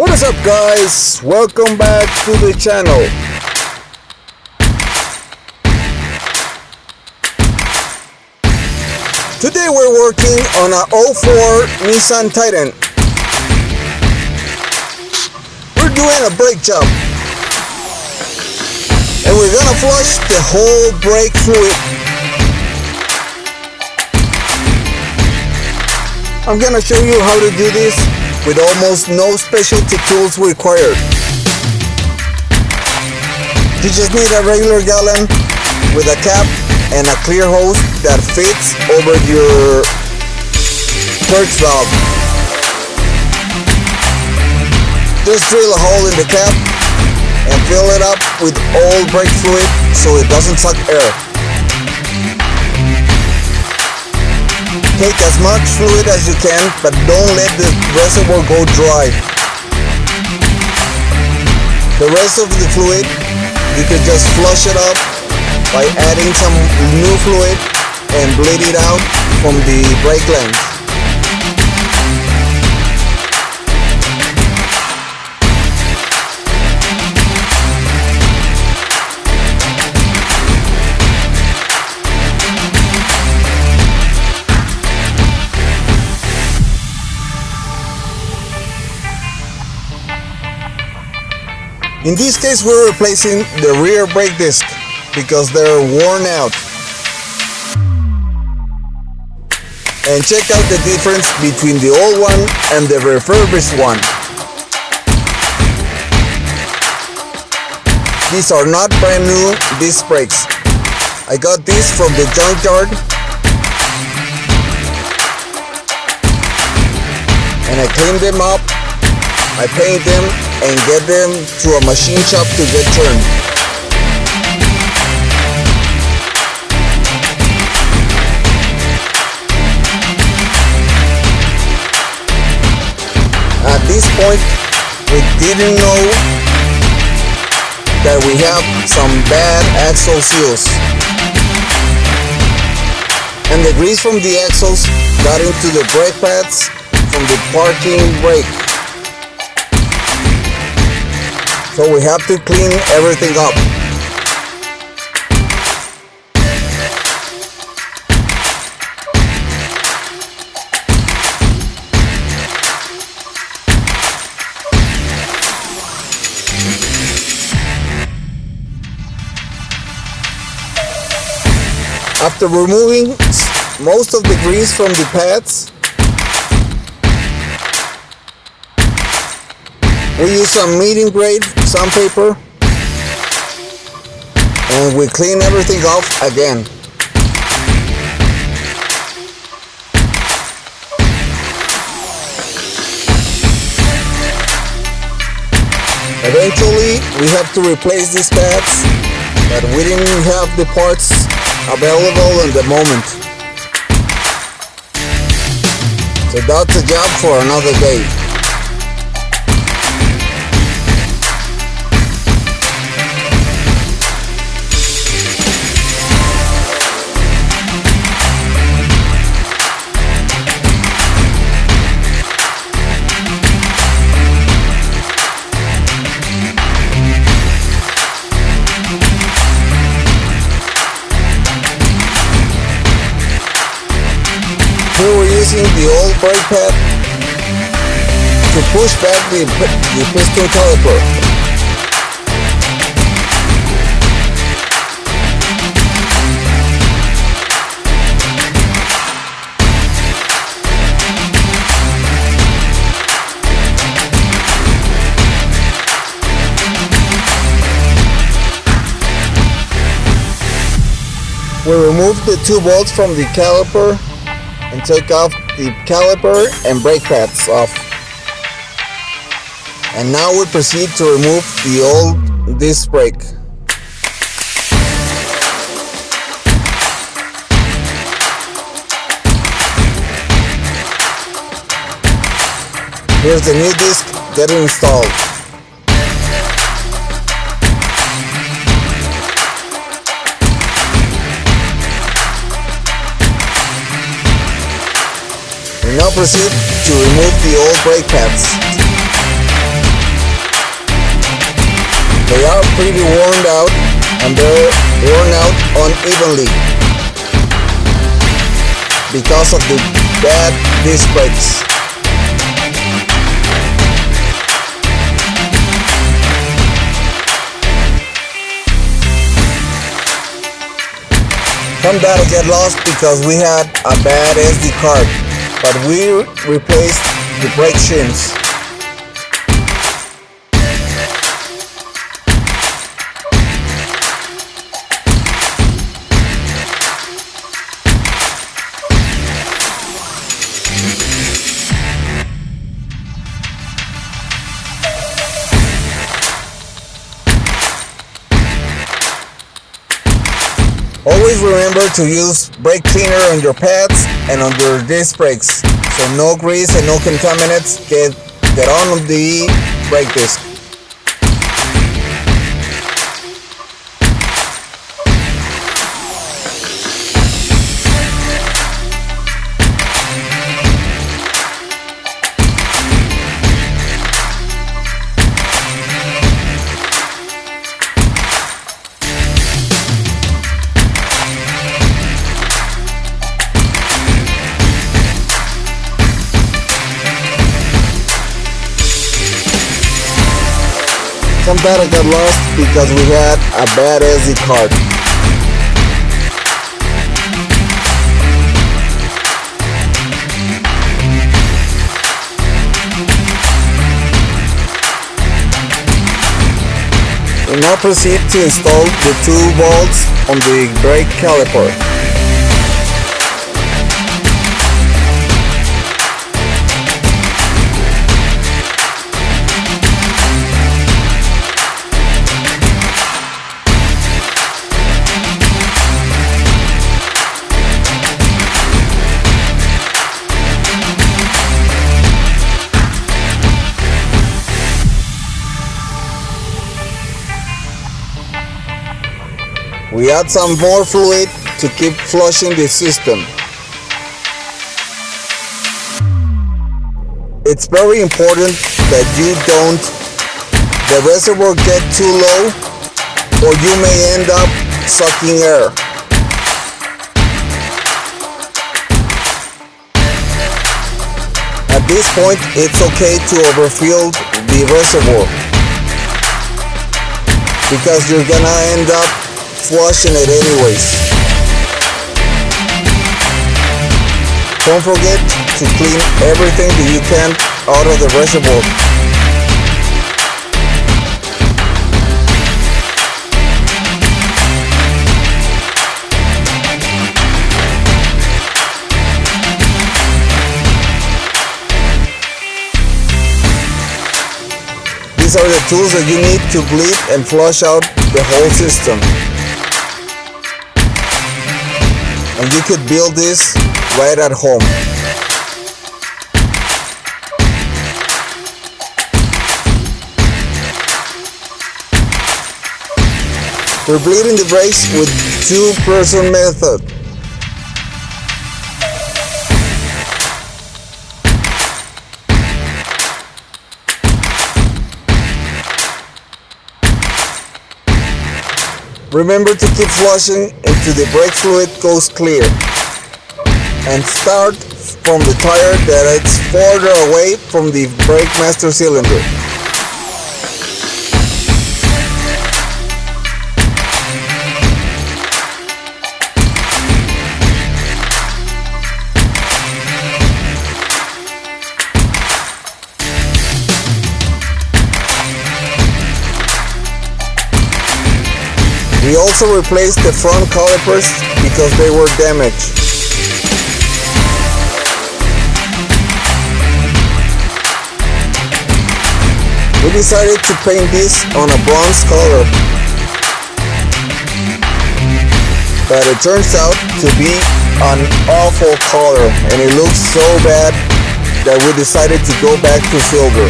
What is up, guys? Welcome back to the channel. Today we're working on a 04 Nissan Titan. We're doing a brake job, and we're gonna flush the whole brake fluid. I'm gonna show you how to do this with almost no specialty tools required. You just need a regular gallon with a cap and a clear hose that fits over your purge valve. Just drill a hole in the cap and fill it up with all brake fluid so it doesn't suck air. Take as much fluid as you can, but don't let the reservoir go dry. The rest of the fluid, you can just flush it up by adding some new fluid and bleed it out from the brake lines. In this case, we're replacing the rear brake disc because they're worn out. And check out the difference between the old one and the refurbished one. These are not brand new disc brakes. I got these from the junkyard and I cleaned them up, I paint them and get them to a machine shop to get turned. At this point, we didn't know that we have some bad axle seals. And the grease from the axles got into the brake pads from the parking brake. So we have to clean everything up. After removing most of the grease from the pads, we use some medium grade sandpaper and we clean everything off again. Eventually we have to replace these pads, but we didn't have the parts available in the moment. So that's a job for another day. Here we're using the old brake pad to push back the piston caliper. We removed the two bolts from the caliper and take off the caliper and brake pads off. And now we proceed to remove the old disc brake. Here's the new disc getting installed. We now proceed to remove the old brake pads. They are pretty worn out and they're worn out unevenly because of the bad disc brakes. Some data get lost because we had a bad SD card, but we replaced the brake shims. Always remember to use brake cleaner on your pads and on your disc brakes so no grease and no contaminants get on the brake disc. Some data got lost because we had a bad SD card. We now proceed to install the 2 bolts on the brake caliper. We add some more fluid to keep flushing the system. It's very important that you don't the reservoir get too low or you may end up sucking air. At this point, it's okay to overfill the reservoir because you're gonna end up flushing it anyways. Don't forget to clean everything that you can out of the reservoir. These are the tools that you need to bleed and flush out the whole system. And you could build this right at home. We're bleeding the brakes with 2-person method. Remember to keep flushing until the brake fluid goes clear. And start from the tire that it's farther away from the brake master cylinder. We also replaced the front calipers because they were damaged. We decided to paint this on a bronze color, but it turns out to be an awful color and it looks so bad that we decided to go back to silver.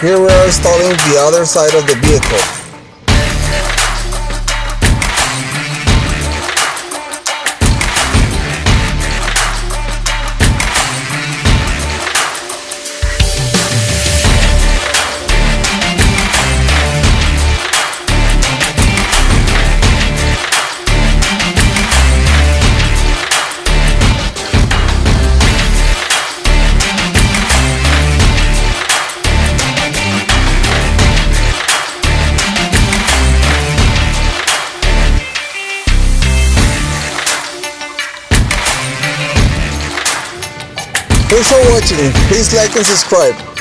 Here we are installing the other side of the vehicle. Thanks for watching. Please like and subscribe.